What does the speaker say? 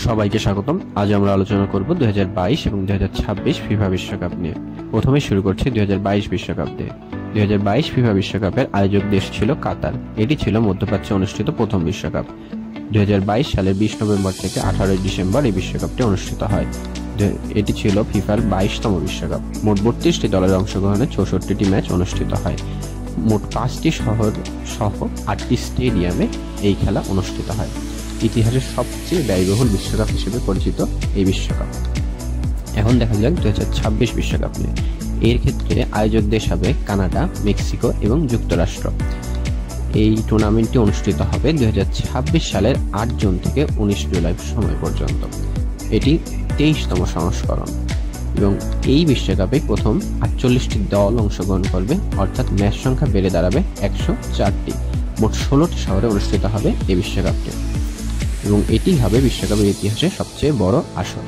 সবাইকে স্বাগতম। আজ আমরা আলোচনা করব 2022 এবং 2026 ফিফা বিশ্বকাপ নিয়ে। প্রথমে শুরু করছি 2022 বিশ্বকাপ দিয়ে। 2022 ফিফা বিশ্বকাপের আয়োজক দেশ ছিল কাতার। এটি ছিল মধ্যপ্রাচ্যে অনুষ্ঠিত প্রথম বিশ্বকাপ। 2022 সালের 20 নভেম্বর থেকে 18 ডিসেম্বর এই বিশ্বকাপটি অনুষ্ঠিত হয়। এটি ছিল ফিফার 22তম বিশ্বকাপ। মোট 32টি দলের অংশগ্রহণে 64টি ম্যাচ অনুষ্ঠিত হয়। মোট 5টি শহর সহ 8টি স্টেডিয়ামে এই খেলা অনুষ্ঠিত হয়। ইতিহাসের সবচেয়ে ব্যয়বহুল বিশ্বকাপ হিসেবে পরিচিত এই বিশ্বকাপ। এখন দেখা যাক 2026 বিশ্বকাপ নিয়ে। এর ক্ষেত্রে আয়োজক দেশ হবে কানাডা, মেক্সিকো এবং যুক্তরাষ্ট্র। এই টুর্নামেন্টটি অনুষ্ঠিত হবে 2026 সালের 8 জুন থেকে 19 জুলাই সময় পর্যন্ত। এটি 23তম সংস্করণ এবং এই বিশ্বকাপে প্রথম 48টি দল অংশগ্রহণ করবে, অর্থাৎ ম্যাচ সংখ্যা বেড়ে দাঁড়াবে 104টি। মোট 16টি শহরে অনুষ্ঠিত হবে এই বিশ্বকাপটি এবং এটি হবে বিশ্বকাপের ইতিহাসে সবচেয়ে বড় আসর।